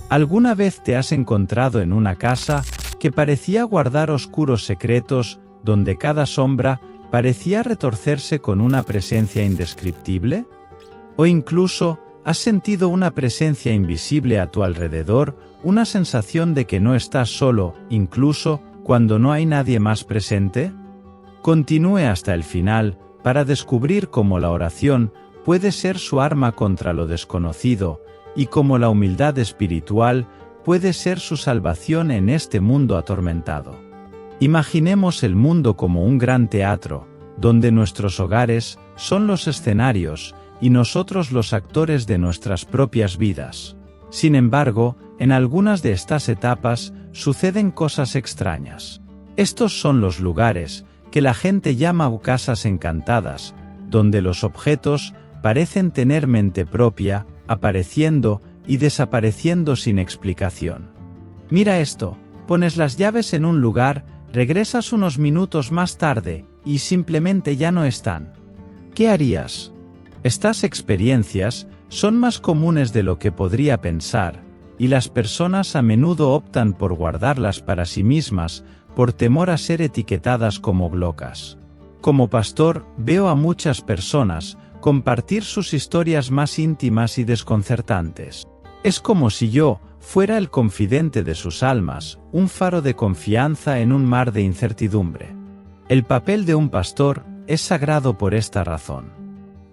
¿Alguna vez te has encontrado en una casa que parecía guardar oscuros secretos, donde cada sombra parecía retorcerse con una presencia indescriptible? ¿O incluso has sentido una presencia invisible a tu alrededor, una sensación de que no estás solo, incluso cuando no hay nadie más presente? Continúe hasta el final para descubrir cómo la oración puede ser su arma contra lo desconocido y cómo la humildad espiritual puede ser su salvación en este mundo atormentado. Imaginemos el mundo como un gran teatro, donde nuestros hogares son los escenarios y nosotros los actores de nuestras propias vidas. Sin embargo, en algunas de estas etapas suceden cosas extrañas. Estos son los lugares que la gente llama casas encantadas, donde los objetos parecen tener mente propia, apareciendo y desapareciendo sin explicación. Mira esto, pones las llaves en un lugar, regresas unos minutos más tarde, y simplemente ya no están. ¿Qué harías? Estas experiencias son más comunes de lo que podría pensar, y las personas a menudo optan por guardarlas para sí mismas, por temor a ser etiquetadas como locas. Como pastor, veo a muchas personas compartir sus historias más íntimas y desconcertantes. Es como si yo fuera el confidente de sus almas, un faro de confianza en un mar de incertidumbre. El papel de un pastor es sagrado por esta razón.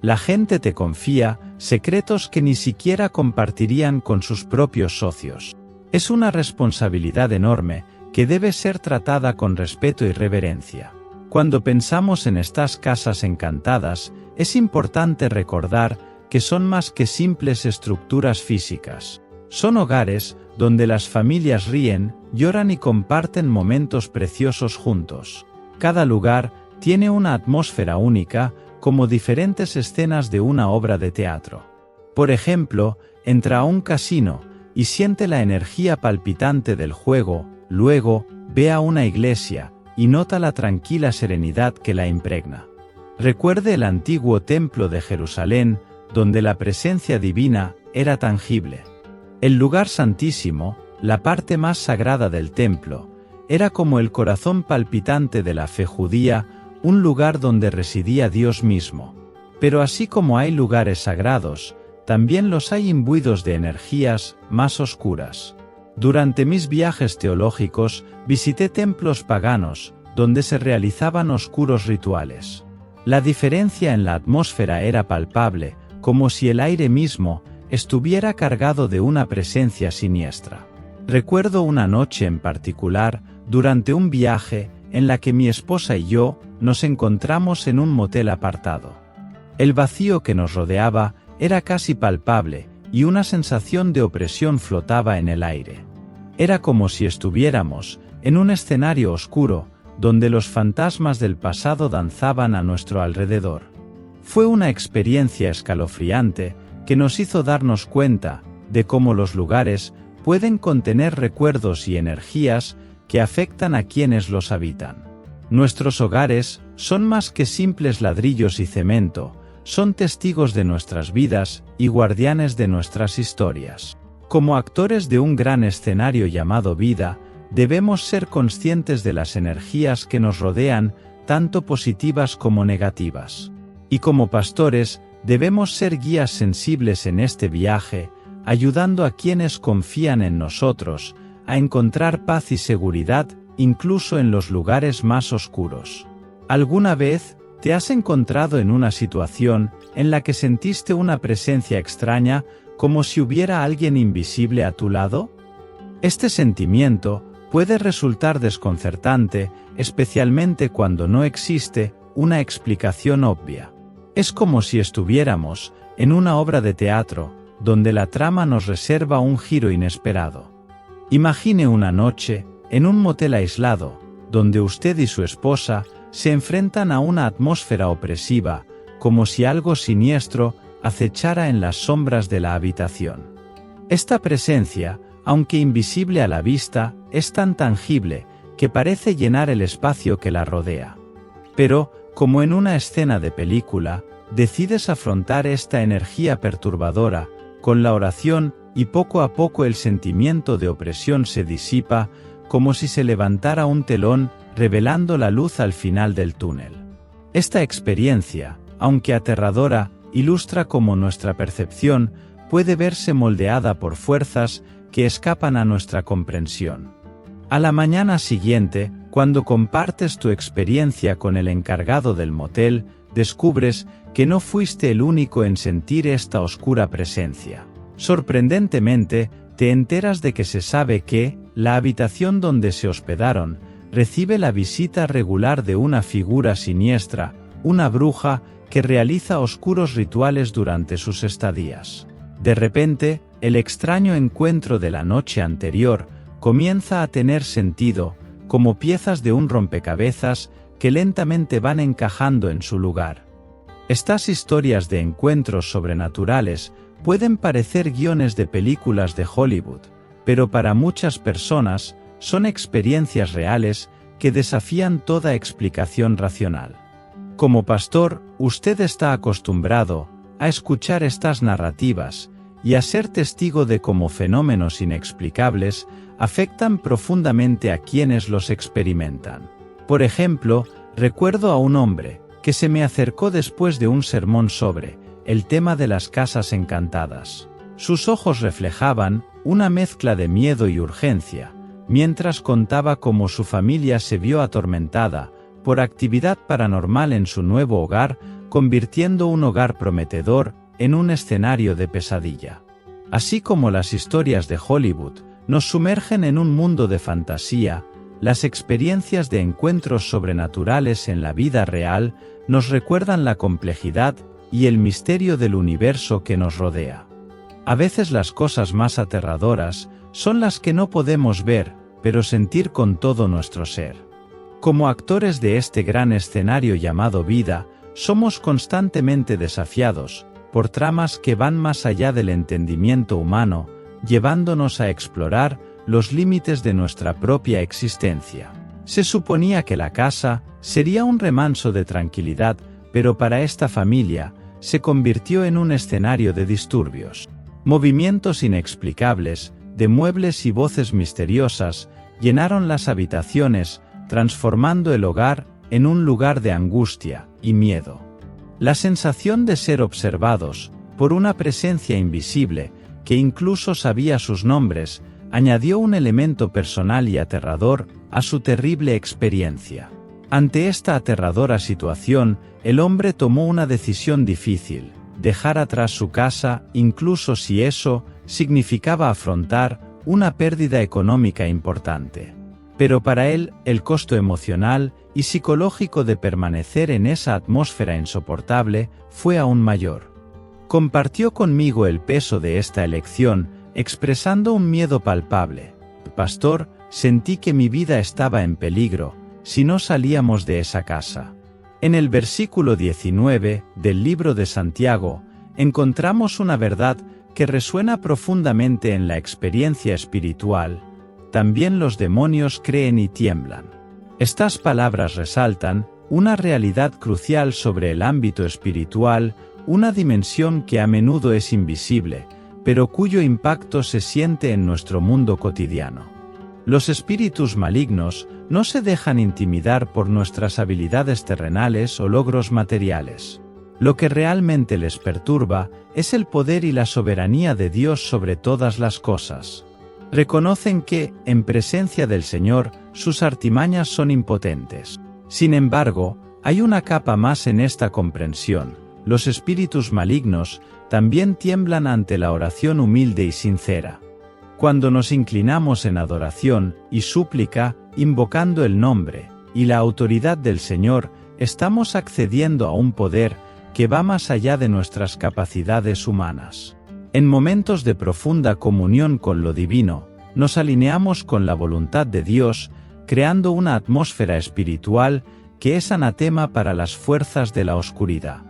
La gente te confía secretos que ni siquiera compartirían con sus propios socios. Es una responsabilidad enorme que debe ser tratada con respeto y reverencia. Cuando pensamos en estas casas encantadas, es importante recordar que son más que simples estructuras físicas. Son hogares donde las familias ríen, lloran y comparten momentos preciosos juntos. Cada lugar tiene una atmósfera única, como diferentes escenas de una obra de teatro. Por ejemplo, entra a un casino y siente la energía palpitante del juego, luego ve a una iglesia y nota la tranquila serenidad que la impregna. Recuerde el antiguo templo de Jerusalén, donde la presencia divina era tangible. El lugar santísimo, la parte más sagrada del templo, era como el corazón palpitante de la fe judía, un lugar donde residía Dios mismo. Pero así como hay lugares sagrados, también los hay imbuidos de energías más oscuras. Durante mis viajes teológicos, visité templos paganos, donde se realizaban oscuros rituales. La diferencia en la atmósfera era palpable, como si el aire mismo estuviera cargado de una presencia siniestra. Recuerdo una noche en particular, durante un viaje, en la que mi esposa y yo nos encontramos en un motel apartado. El vacío que nos rodeaba era casi palpable, y una sensación de opresión flotaba en el aire. Era como si estuviéramos en un escenario oscuro, donde los fantasmas del pasado danzaban a nuestro alrededor. Fue una experiencia escalofriante que nos hizo darnos cuenta de cómo los lugares pueden contener recuerdos y energías que afectan a quienes los habitan. Nuestros hogares son más que simples ladrillos y cemento, son testigos de nuestras vidas y guardianes de nuestras historias. Como actores de un gran escenario llamado vida, debemos ser conscientes de las energías que nos rodean, tanto positivas como negativas. Y como pastores, debemos ser guías sensibles en este viaje, ayudando a quienes confían en nosotros, a encontrar paz y seguridad, incluso en los lugares más oscuros. ¿Alguna vez te has encontrado en una situación en la que sentiste una presencia extraña, como si hubiera alguien invisible a tu lado? Este sentimiento puede resultar desconcertante, especialmente cuando no existe una explicación obvia. Es como si estuviéramos en una obra de teatro, donde la trama nos reserva un giro inesperado. Imagine una noche, en un motel aislado, donde usted y su esposa se enfrentan a una atmósfera opresiva, como si algo siniestro acechara en las sombras de la habitación. Esta presencia, aunque invisible a la vista, es tan tangible que parece llenar el espacio que la rodea. Pero, como en una escena de película, decides afrontar esta energía perturbadora con la oración y poco a poco el sentimiento de opresión se disipa, como si se levantara un telón, revelando la luz al final del túnel. Esta experiencia, aunque aterradora, ilustra cómo nuestra percepción puede verse moldeada por fuerzas que escapan a nuestra comprensión. A la mañana siguiente, cuando compartes tu experiencia con el encargado del motel, descubres que no fuiste el único en sentir esta oscura presencia. Sorprendentemente, te enteras de que se sabe que la habitación donde se hospedaron recibe la visita regular de una figura siniestra, una bruja que realiza oscuros rituales durante sus estadías. De repente, el extraño encuentro de la noche anterior comienza a tener sentido, como piezas de un rompecabezas que lentamente van encajando en su lugar. Estas historias de encuentros sobrenaturales pueden parecer guiones de películas de Hollywood, pero para muchas personas son experiencias reales que desafían toda explicación racional. Como pastor, usted está acostumbrado a escuchar estas narrativas y a ser testigo de cómo fenómenos inexplicables afectan profundamente a quienes los experimentan. Por ejemplo, recuerdo a un hombre que se me acercó después de un sermón sobre el tema de las casas encantadas. Sus ojos reflejaban una mezcla de miedo y urgencia, mientras contaba cómo su familia se vio atormentada por actividad paranormal en su nuevo hogar, convirtiendo un hogar prometedor en un escenario de pesadilla. Así como las historias de Hollywood nos sumergen en un mundo de fantasía, las experiencias de encuentros sobrenaturales en la vida real nos recuerdan la complejidad y el misterio del universo que nos rodea. A veces las cosas más aterradoras son las que no podemos ver, pero sentir con todo nuestro ser. Como actores de este gran escenario llamado vida, somos constantemente desafiados por tramas que van más allá del entendimiento humano, llevándonos a explorar los límites de nuestra propia existencia. Se suponía que la casa sería un remanso de tranquilidad, pero para esta familia se convirtió en un escenario de disturbios. Movimientos inexplicables, de muebles y voces misteriosas, llenaron las habitaciones, transformando el hogar en un lugar de angustia y miedo. La sensación de ser observados por una presencia invisible, que incluso sabía sus nombres, añadió un elemento personal y aterrador a su terrible experiencia. Ante esta aterradora situación, el hombre tomó una decisión difícil: dejar atrás su casa, incluso si eso significaba afrontar una pérdida económica importante. Pero para él, el costo emocional y psicológico de permanecer en esa atmósfera insoportable fue aún mayor. Compartió conmigo el peso de esta elección, expresando un miedo palpable. Pastor, sentí que mi vida estaba en peligro si no salíamos de esa casa. En el versículo 19 del libro de Santiago, encontramos una verdad que resuena profundamente en la experiencia espiritual: también los demonios creen y tiemblan. Estas palabras resaltan una realidad crucial sobre el ámbito espiritual, una dimensión que a menudo es invisible, pero cuyo impacto se siente en nuestro mundo cotidiano. Los espíritus malignos no se dejan intimidar por nuestras habilidades terrenales o logros materiales. Lo que realmente les perturba es el poder y la soberanía de Dios sobre todas las cosas. Reconocen que, en presencia del Señor, sus artimañas son impotentes. Sin embargo, hay una capa más en esta comprensión: los espíritus malignos también tiemblan ante la oración humilde y sincera. Cuando nos inclinamos en adoración y súplica, invocando el nombre y la autoridad del Señor, estamos accediendo a un poder que va más allá de nuestras capacidades humanas. En momentos de profunda comunión con lo divino, nos alineamos con la voluntad de Dios, creando una atmósfera espiritual que es anatema para las fuerzas de la oscuridad.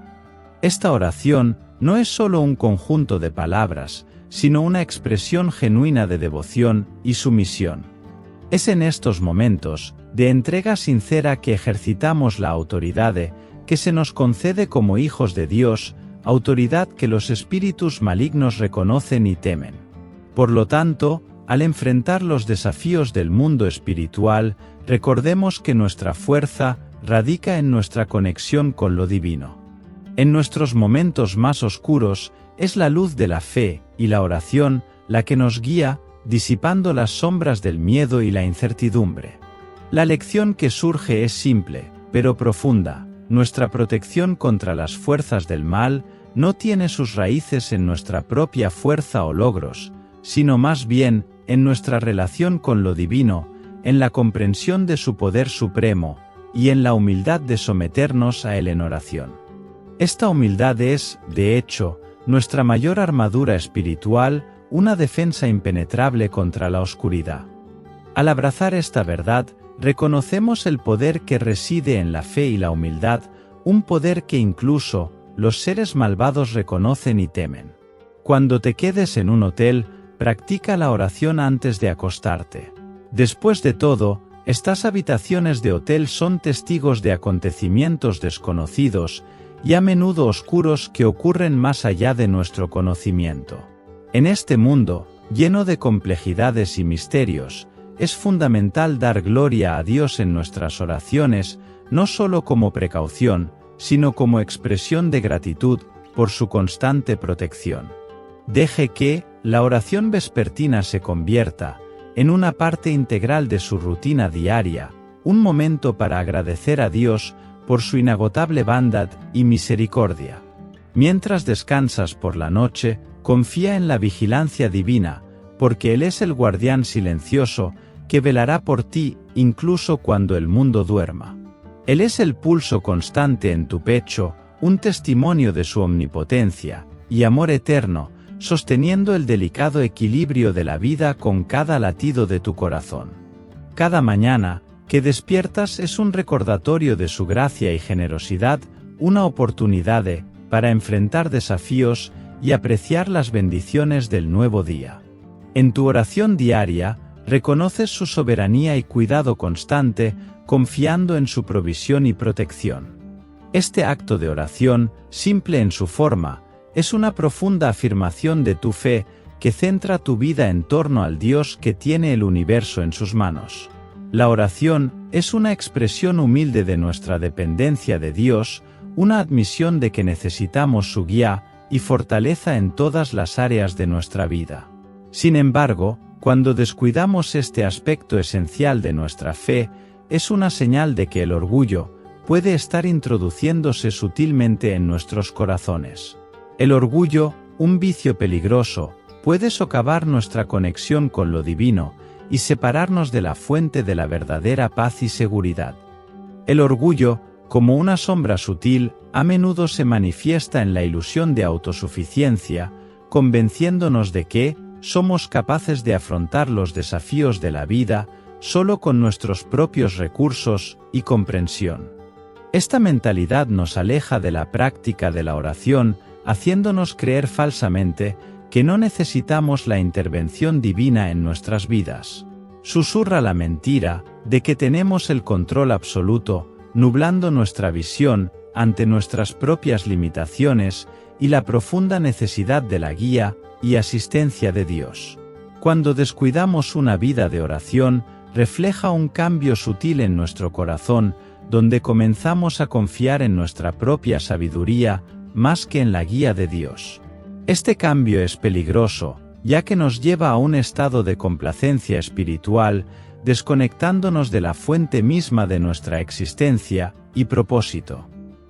Esta oración no es solo un conjunto de palabras, sino una expresión genuina de devoción y sumisión. Es en estos momentos de entrega sincera que ejercitamos la autoridad que se nos concede como hijos de Dios, autoridad que los espíritus malignos reconocen y temen. Por lo tanto, al enfrentar los desafíos del mundo espiritual, recordemos que nuestra fuerza radica en nuestra conexión con lo divino. En nuestros momentos más oscuros, es la luz de la fe y la oración la que nos guía, disipando las sombras del miedo y la incertidumbre. La lección que surge es simple, pero profunda. Nuestra protección contra las fuerzas del mal no tiene sus raíces en nuestra propia fuerza o logros, sino más bien en nuestra relación con lo divino, en la comprensión de su poder supremo, y en la humildad de someternos a él en oración. Esta humildad es, de hecho, nuestra mayor armadura espiritual, una defensa impenetrable contra la oscuridad. Al abrazar esta verdad, reconocemos el poder que reside en la fe y la humildad, un poder que incluso los seres malvados reconocen y temen. Cuando te quedes en un hotel, practica la oración antes de acostarte. Después de todo, estas habitaciones de hotel son testigos de acontecimientos desconocidos y a menudo oscuros que ocurren más allá de nuestro conocimiento. En este mundo, lleno de complejidades y misterios, es fundamental dar gloria a Dios en nuestras oraciones, no solo como precaución, sino como expresión de gratitud por su constante protección. Deje que la oración vespertina se convierta en una parte integral de su rutina diaria, un momento para agradecer a Dios por su inagotable bondad y misericordia. Mientras descansas por la noche, confía en la vigilancia divina, porque Él es el guardián silencioso que velará por ti incluso cuando el mundo duerma. Él es el pulso constante en tu pecho, un testimonio de su omnipotencia y amor eterno, sosteniendo el delicado equilibrio de la vida con cada latido de tu corazón. Cada mañana que despiertas es un recordatorio de su gracia y generosidad, una oportunidad para enfrentar desafíos y apreciar las bendiciones del nuevo día. En tu oración diaria, reconoces su soberanía y cuidado constante, confiando en su provisión y protección. Este acto de oración, simple en su forma, es una profunda afirmación de tu fe que centra tu vida en torno al Dios que tiene el universo en sus manos. La oración es una expresión humilde de nuestra dependencia de Dios, una admisión de que necesitamos su guía y fortaleza en todas las áreas de nuestra vida. Sin embargo, cuando descuidamos este aspecto esencial de nuestra fe, es una señal de que el orgullo puede estar introduciéndose sutilmente en nuestros corazones. El orgullo, un vicio peligroso, puede socavar nuestra conexión con lo divino y separarnos de la fuente de la verdadera paz y seguridad. El orgullo, como una sombra sutil, a menudo se manifiesta en la ilusión de autosuficiencia, convenciéndonos de que somos capaces de afrontar los desafíos de la vida solo con nuestros propios recursos y comprensión. Esta mentalidad nos aleja de la práctica de la oración, haciéndonos creer falsamente que no necesitamos la intervención divina en nuestras vidas. Susurra la mentira de que tenemos el control absoluto, nublando nuestra visión ante nuestras propias limitaciones y la profunda necesidad de la guía y asistencia de Dios. Cuando descuidamos una vida de oración, refleja un cambio sutil en nuestro corazón, donde comenzamos a confiar en nuestra propia sabiduría más que en la guía de Dios. Este cambio es peligroso, ya que nos lleva a un estado de complacencia espiritual, desconectándonos de la fuente misma de nuestra existencia y propósito.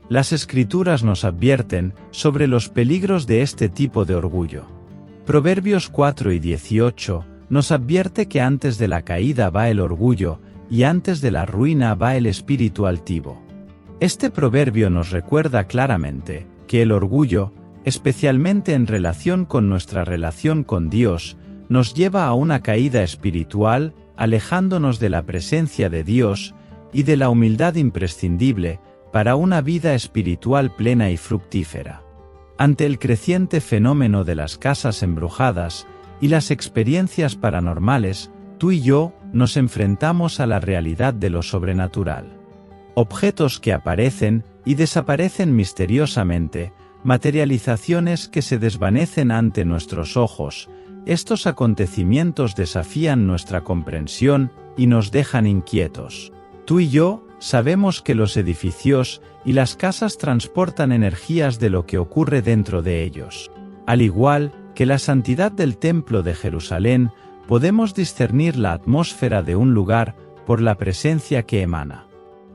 Las Escrituras nos advierten sobre los peligros de este tipo de orgullo. Proverbios 4 y 18 nos advierte que antes de la caída va el orgullo, y antes de la ruina va el espíritu altivo. Este proverbio nos recuerda claramente que el orgullo, especialmente en relación con nuestra relación con Dios, nos lleva a una caída espiritual, alejándonos de la presencia de Dios y de la humildad imprescindible para una vida espiritual plena y fructífera. Ante el creciente fenómeno de las casas embrujadas y las experiencias paranormales, tú y yo nos enfrentamos a la realidad de lo sobrenatural. Objetos que aparecen y desaparecen misteriosamente, materializaciones que se desvanecen ante nuestros ojos, Estos acontecimientos desafían nuestra comprensión y nos dejan inquietos. Tú y yo sabemos que los edificios y las casas transportan energías de lo que ocurre dentro de ellos. Al igual que la santidad del Templo de Jerusalén, podemos discernir la atmósfera de un lugar por la presencia que emana.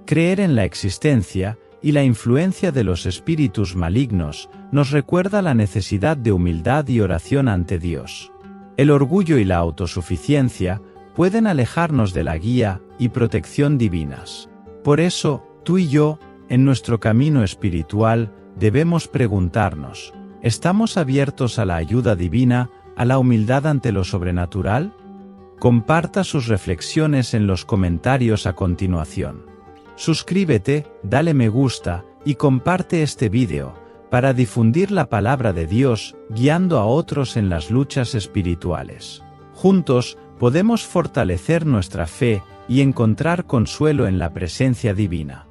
Creer en la existencia y la influencia de los espíritus malignos nos recuerda la necesidad de humildad y oración ante Dios. El orgullo y la autosuficiencia pueden alejarnos de la guía y protección divinas. Por eso, tú y yo, en nuestro camino espiritual, debemos preguntarnos: ¿estamos abiertos a la ayuda divina, a la humildad ante lo sobrenatural? Comparta sus reflexiones en los comentarios a continuación. Suscríbete, dale me gusta y comparte este vídeo para difundir la palabra de Dios, guiando a otros en las luchas espirituales. Juntos, podemos fortalecer nuestra fe y encontrar consuelo en la presencia divina.